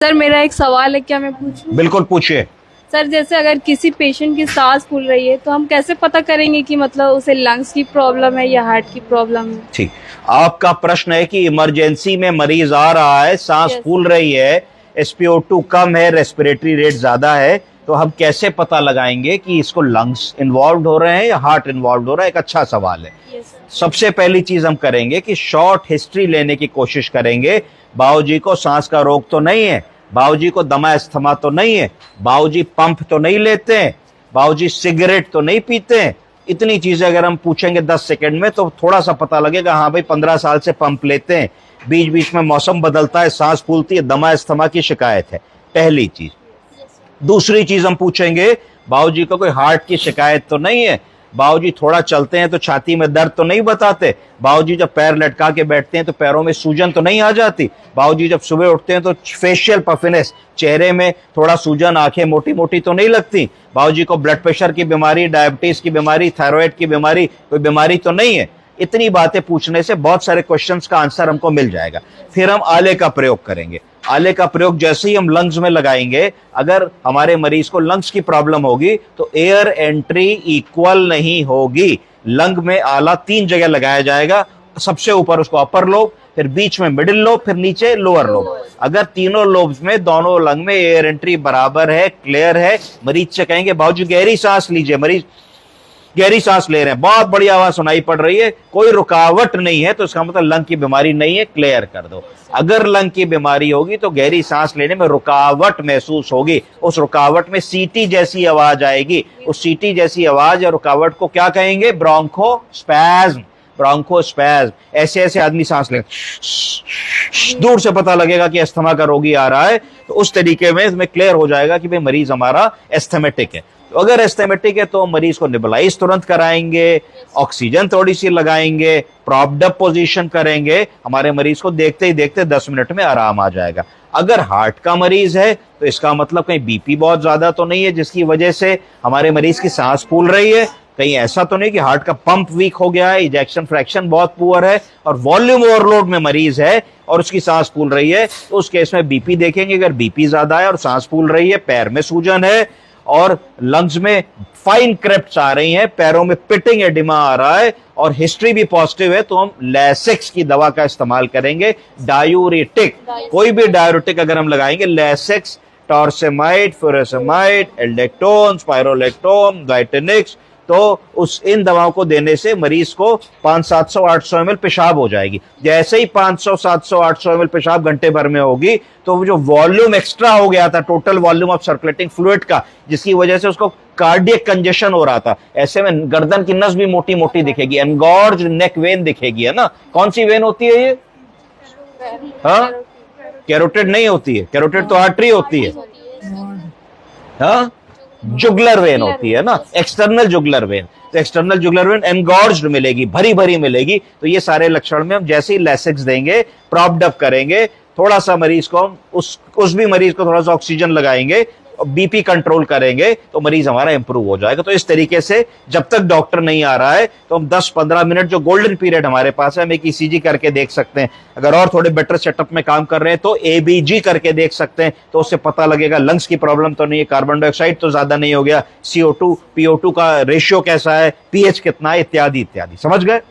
Sir मेरा एक सवाल है, क्या मैं पूछूं? बिल्कुल पूछिए। सर जैसे अगर किसी पेशेंट की सांस फूल रही है तो हम कैसे पता करेंगे कि मतलब उसे लंग्स की प्रॉब्लम है या हार्ट की प्रॉब्लम है? ठीक, आपका प्रश्न है कि इमरजेंसी में मरीज आ रहा है, सांस Yes. फूल रही है, SpO2 कम है, रेस्पिरेटरी रेट ज्यादा है, तो हम कैसे पता लगाएंगे कि इसको लंग्स इन्वॉल्व हो रहे हैं या हार्ट इन्वॉल्व हो रहा है? एक अच्छा सवाल है। Yes, सबसे पहली चीज हम करेंगे कि शॉर्ट हिस्ट्री लेने की कोशिश करेंगे। बाबूजी को सांस का रोग तो नहीं है, बाबूजी को दमा अस्थमा तो नहीं है, बाबूजी पंप तो नहीं लेते हैं, बाबूजी सिगरेट तो नहीं पीते हैं। इतनी चीजें अगर हम पूछेंगे 10 सेकंड में तो थोड़ा सा पता लगेगा, हाँ भाई 15 साल से पंप लेते हैं, बीच बीच में मौसम बदलता है, सांस फूलती है, दमा अस्थमा की शिकायत है। पहली चीज। दूसरी चीज हम पूछेंगे, बाबूजी को कोई हार्ट की शिकायत तो नहीं है, बाबूजी थोड़ा चलते हैं तो छाती में दर्द तो नहीं बताते, बाबूजी जब पैर लटका के बैठते हैं तो पैरों में सूजन तो नहीं आ जाती, बाबूजी जब सुबह उठते हैं तो फेशियल पफिनेस, चेहरे में थोड़ा सूजन, आंखें मोटी मोटी तो नहीं लगती, बाबूजी को ब्लड प्रेशर की बीमारी, डायबिटीज की बीमारी, थायराइड की बीमारी, कोई बीमारी तो नहीं है। इतनी बातें पूछने से बहुत सारे क्वेश्चंस का आंसर हमको मिल जाएगा। फिर हम आले का प्रयोग करेंगे। आले का प्रयोग जैसे ही हम लंग्स में लगाएंगे, अगर हमारे मरीज को लंग्स की प्रॉब्लम होगी तो एयर एंट्री इक्वल नहीं होगी। लंग में आला 3 जगह लगाया जाएगा, सबसे ऊपर उसको अपर लोब, फिर बीच में मिडिल लोब, फिर नीचे लोअर लोब। अगर तीनों लोब्स में, दोनों लंग में एयर एंट्री बराबर है, क्लियर है, मरीज से कहेंगे बाबूजी गहरी सांस लीजिए, मरीज गहरी सांस ले रहे हैं, बहुत बड़ी आवाज सुनाई पड़ रही है, कोई रुकावट नहीं है, तो इसका मतलब लंग की बीमारी नहीं है, क्लियर कर दो। अगर लंग की बीमारी होगी तो गहरी सांस लेने में रुकावट महसूस होगी, उस रुकावट में सीटी जैसी आवाज आएगी, उस सीटी जैसी आवाज या रुकावट को क्या कहेंगे? ब्रोंकोस्पैज्म। ब्रोंकोस्पैज्म। ऐसे ऐसे आदमी सांस ले, दूर से पता लगेगा कि अस्थमा का रोगी आ रहा है, तो उस तरीके में इसमें क्लियर हो जाएगा कि भाई मरीज हमारा एस्थमेटिक है। तो अगर एस्थमेटिक है तो मरीज को नेबुलाइज तुरंत कराएंगे, ऑक्सीजन थोड़ी सी लगाएंगे, प्रॉप्ड अप पोजीशन करेंगे, हमारे मरीज को देखते ही देखते 10 मिनट में आराम आ जाएगा। अगर हार्ट का मरीज है तो इसका मतलब कहीं बीपी बहुत ज्यादा तो नहीं है जिसकी वजह से हमारे मरीज की सांस फूल रही है, कहीं ऐसा तो नहीं कि हार्ट का पंप वीक हो गया है, इजेक्शन फ्रैक्शन बहुत पुअर है और वॉल्यूम ओवरलोड में मरीज है और उसकी सांस फूल रही है, तो उस केस में बीपी देखेंगे। अगर बीपी ज्यादा है और सांस फूल रही है, पैर में सूजन है और लंग्स में फाइन क्रेप्ट्स आ रही हैं, पैरों में पिटिंग एडिमा आ रहा है और हिस्ट्री भी पॉजिटिव है, तो हम लैसिक्स की दवा का इस्तेमाल करेंगे। डायूरेटिक, कोई भी डायूरेटिक अगर हम लगाएंगे, लैसिक्स, टॉर्सेमाइड, फुरासेमाइड, एल्डेक्टोन, स्पाइरोलेक्टोन, गाइटेनिक्स, तो उस इन दवाओं को देने से मरीज को 500-700-800 ml पेशाब हो जाएगी। जैसे ही 500-700-800 ml पेशाब घंटे भर में होगी तो वो जो वॉल्यूम एक्स्ट्रा हो गया था, total volume of circulating fluid का, जिसकी वजह से उसको कार्डियक कंजेशन हो रहा था, ऐसे में गर्दन की नस भी मोटी मोटी दिखेगी, एनगॉर्ज्ड नेक वेन दिखेगी, है ना। कौन सी वेन होती है ये? हाँ, कैरोटिड नहीं होती है, कैरोटिड तो आर्टरी होती है। हाँ, जुगलर वेन होती है ना, एक्सटर्नल जुगलर वेन। तो एक्सटर्नल जुगलर वेन एनगॉर्ज्ड मिलेगी, भरी भरी मिलेगी। तो ये सारे लक्षण में हम जैसे ही लैसिक्स देंगे, प्रॉप्ड अप करेंगे, थोड़ा सा मरीज को हम उस भी मरीज को थोड़ा सा ऑक्सीजन लगाएंगे, बीपी कंट्रोल करेंगे, तो मरीज हमारा इंप्रूव हो जाएगा। तो इस तरीके से जब तक डॉक्टर नहीं आ रहा है तो हम 10-15 मिनट, जो गोल्डन पीरियड हमारे पास है, हम एक ECG करके देख सकते हैं। अगर और थोड़े बेटर सेटअप में काम कर रहे हैं तो ABG करके देख सकते हैं, तो उससे पता लगेगा लंग्स की प्रॉब्लम तो नहीं है, कार्बन डाइऑक्साइड तो ज्यादा नहीं हो गया, CO2 PO2 का रेशियो कैसा है, pH कितना है, इत्यादि इत्यादि। समझ गए?